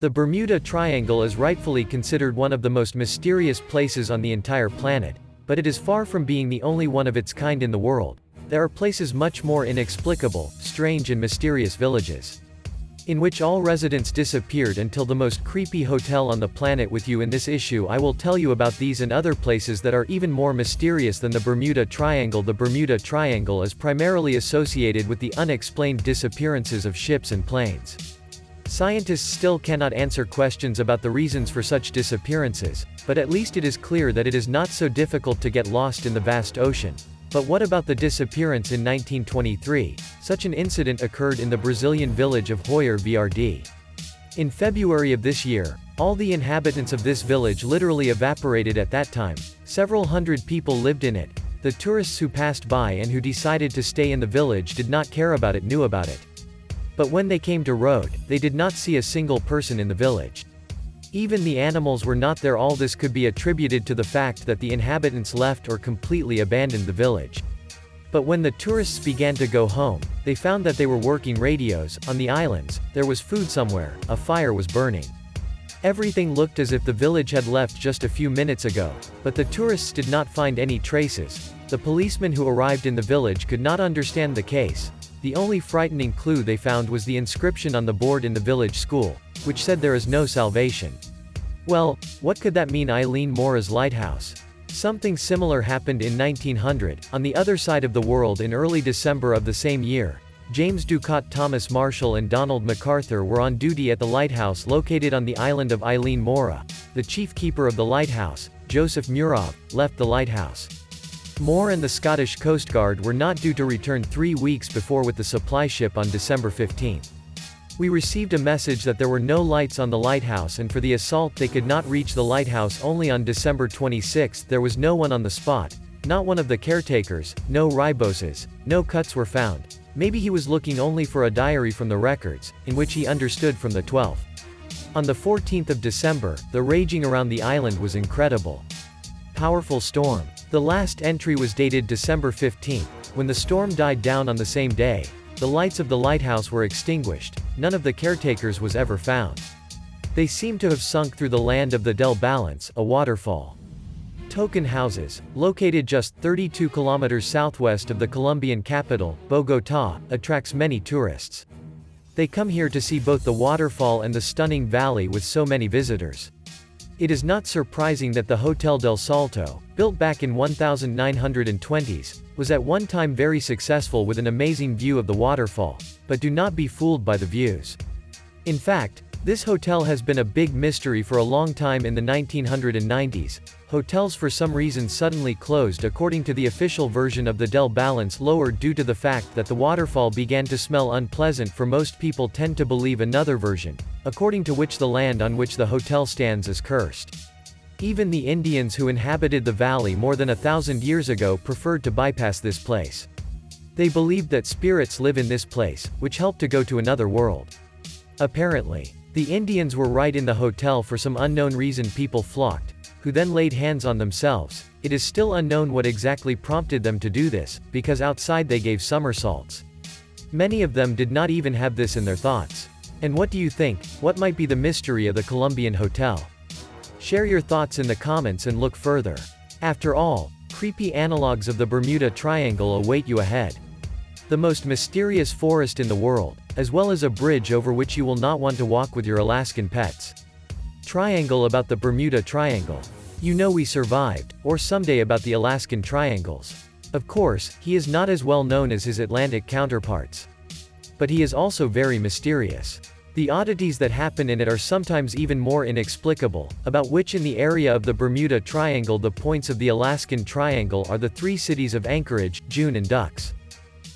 The Bermuda Triangle is rightfully considered one of the most mysterious places on the entire planet, but it is far from being the only one of its kind in the world. There are places much more inexplicable, strange and mysterious villages, in which all residents disappeared until the most creepy hotel on the planet. With you in this issue, I will tell you about these and other places that are even more mysterious than the Bermuda Triangle. The Bermuda Triangle is primarily associated with the unexplained disappearances of ships and planes. Scientists still cannot answer questions about the reasons for such disappearances, but at least it is clear that it is not so difficult to get lost in the vast ocean. But what about the disappearance in 1923? Such an incident occurred in the Brazilian village of Hoyer Verde. In February of this year, all the inhabitants of this village literally evaporated. At that time, several hundred people lived in it. The tourists who passed by and who decided to stay in the village did not care about it, knew about it. But when they came to road, they did not see a single person in the village. Even the animals were not there. All this could be attributed to the fact that the inhabitants left or completely abandoned the village. But when the tourists began to go home, they found that they were working radios. On the islands, there was food somewhere, a fire was burning. Everything looked as if the village had left just a few minutes ago, but the tourists did not find any traces. The policemen who arrived in the village could not understand the case. The only frightening clue they found was the inscription on the board in the village school, which said there is no salvation. Well, what could that mean? Eileen Mora's lighthouse. Something similar happened in 1900, on the other side of the world. In early December of the same year, James Ducat, Thomas Marshall and Donald MacArthur were on duty at the lighthouse located on the island of Eileen Mora. The chief keeper of the lighthouse, Joseph Murov, left the lighthouse. Moore and the Scottish Coast Guard were not due to return 3 weeks before with the supply ship on December 15. We received a message that there were no lights on the lighthouse, and for the assault they could not reach the lighthouse. Only on December 26 there was no one on the spot, not one of the caretakers, no riboses, no cuts were found. Maybe he was looking only for a diary from the records, in which he understood from the 12th. On the 14th of December, the raging around the island was incredible. Powerful storm. The last entry was dated December 15. When the storm died down on the same day, the lights of the lighthouse were extinguished. None of the caretakers was ever found. They seem to have sunk through the land of the Del Balance, a waterfall. Token houses, located just 32 kilometers southwest of the Colombian capital, Bogotá, attracts many tourists. They come here to see both the waterfall and the stunning valley with so many visitors. It is not surprising that the Hotel del Salto, built back in 1920s, was at one time very successful with an amazing view of the waterfall, but do not be fooled by the views. In fact, this hotel has been a big mystery for a long time. In the 1990s, hotels for some reason suddenly closed. According to the official version of the Del Balance, lowered due to the fact that the waterfall began to smell unpleasant. For most people tend to believe another version, according to which the land on which the hotel stands is cursed. Even the Indians who inhabited the valley more than 1,000 years ago preferred to bypass this place. They believed that spirits live in this place, which helped to go to another world. Apparently, the Indians were right in the hotel for some unknown reason. People flocked, who then laid hands on themselves. It is still unknown what exactly prompted them to do this, because outside they gave somersaults. Many of them did not even have this in their thoughts. And what do you think? What might be the mystery of the Colombian hotel? Share your thoughts in the comments and look further. After all, creepy analogues of the Bermuda Triangle await you ahead. The most mysterious forest in the world, as well as a bridge over which you will not want to walk with your Alaskan pets. Triangle about the Bermuda Triangle. You know we survived, or someday about the Alaskan triangles. Of course, he is not as well known as his Atlantic counterparts. But he is also very mysterious. The oddities that happen in it are sometimes even more inexplicable, about which in the area of the Bermuda Triangle. The points of the Alaskan Triangle are the three cities of Anchorage, June and Ducks.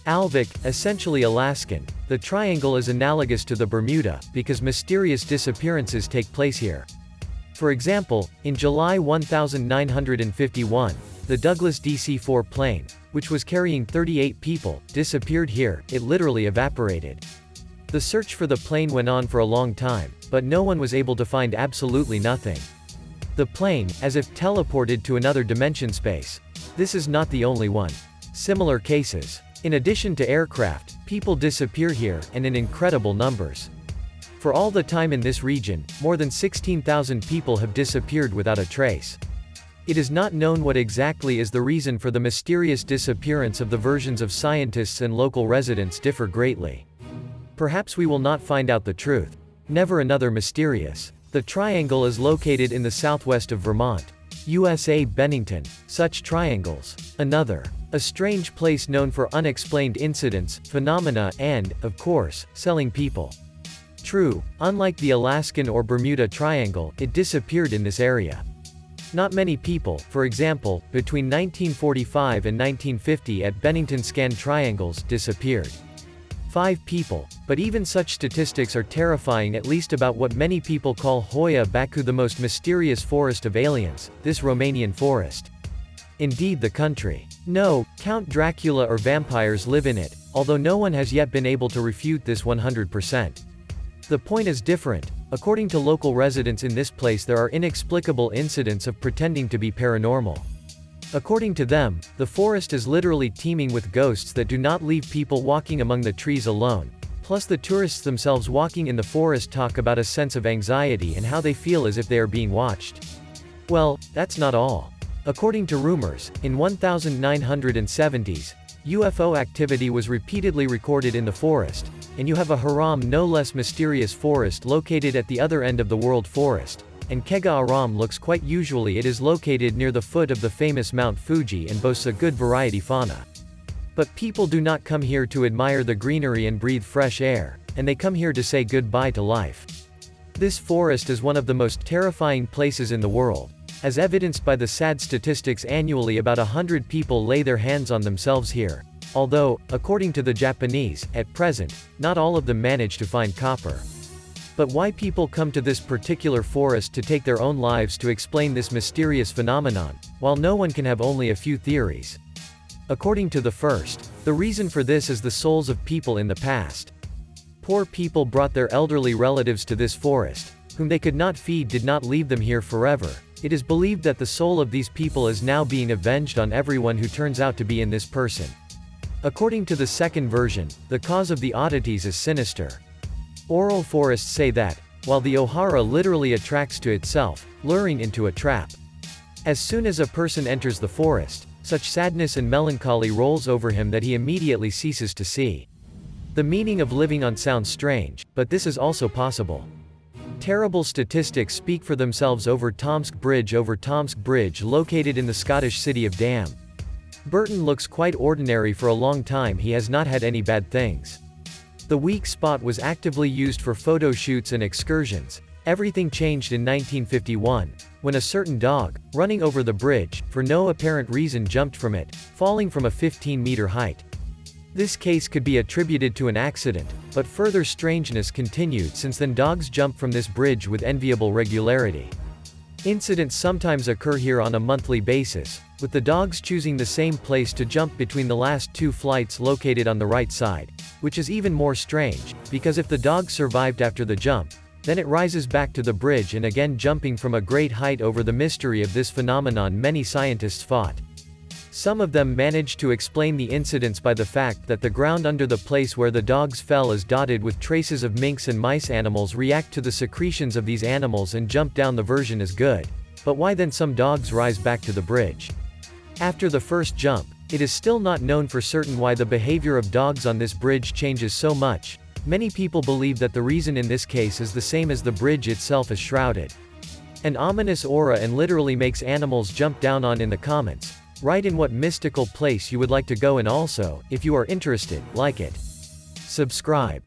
Alvik, essentially Alaskan, the triangle is analogous to the Bermuda, because mysterious disappearances take place here. For example, in July 1951, the Douglas DC-4 plane, which was carrying 38 people, disappeared here. It literally evaporated. The search for the plane went on for a long time, but no one was able to find absolutely nothing. The plane, as if teleported to another dimension space. This is not the only one. Similar cases. In addition to aircraft, people disappear here, and in incredible numbers. For all the time in this region, more than 16,000 people have disappeared without a trace. It is not known what exactly is the reason for the mysterious disappearance of the versions of scientists and local residents differ greatly. Perhaps we will not find out the truth. Never another mysterious. The triangle is located in the southwest of Vermont, USA. Bennington. Such triangles. Another. A strange place known for unexplained incidents, phenomena, and, of course, selling people. True, unlike the Alaskan or Bermuda Triangle, it disappeared in this area. Not many people, for example, between 1945 and 1950 at Bennington scanned triangles, disappeared. 5 people, but even such statistics are terrifying, at least about what many people call Hoia Baku, the most mysterious forest of aliens, this Romanian forest. Indeed, the country. No, Count Dracula or vampires live in it, although no one has yet been able to refute this 100%. The point is different. According to local residents in this place, there are inexplicable incidents of pretending to be paranormal. According to them, the forest is literally teeming with ghosts that do not leave people walking among the trees alone. Plus, the tourists themselves walking in the forest talk about a sense of anxiety and how they feel as if they are being watched. Well, that's not all. According to rumors, in 1970s, UFO activity was repeatedly recorded in the forest, and you have a Haram no less mysterious forest located at the other end of the world forest, and Kega Aram looks quite usually. It is located near the foot of the famous Mount Fuji and boasts a good variety fauna. But people do not come here to admire the greenery and breathe fresh air, and they come here to say goodbye to life. This forest is one of the most terrifying places in the world. As evidenced by the sad statistics, annually about 100 people lay their hands on themselves here. Although, according to the Japanese, at present, not all of them manage to find copper. But why people come to this particular forest to take their own lives to explain this mysterious phenomenon, while no one can have only a few theories. According to the first, the reason for this is the souls of people in the past. Poor people brought their elderly relatives to this forest, whom they could not feed, did not leave them here forever. It is believed that the soul of these people is now being avenged on everyone who turns out to be in this person. According to the second version, the cause of the oddities is sinister. Oral forests say that, while the Ohara literally attracts to itself, luring into a trap. As soon as a person enters the forest, such sadness and melancholy rolls over him that he immediately ceases to see. The meaning of living on sounds strange, but this is also possible. Terrible statistics speak for themselves. Over Tomsk Bridge located in the Scottish city of Dam. Burton looks quite ordinary. For a long time he has not had any bad things. The weak spot was actively used for photo shoots and excursions. Everything changed in 1951, when a certain dog, running over the bridge, for no apparent reason jumped from it, falling from a 15-meter height. This case could be attributed to an accident, but further strangeness continued since then. Dogs jump from this bridge with enviable regularity. Incidents sometimes occur here on a monthly basis, with the dogs choosing the same place to jump between the last 2 flights located on the right side, which is even more strange, because if the dog survived after the jump, then it rises back to the bridge and again jumping from a great height. Over the mystery of this phenomenon many scientists fought. Some of them managed to explain the incidents by the fact that the ground under the place where the dogs fell is dotted with traces of minks and mice. Animals react to the secretions of these animals and jump down. The version is good. But why then some dogs rise back to the bridge after the first jump? It is still not known for certain why the behavior of dogs on this bridge changes so much. Many people believe that the reason in this case is the same as the bridge itself is shrouded. An ominous aura and literally makes animals jump down on. In the comments, write in what mystical place you would like to go, and also, if you are interested, like it. Subscribe.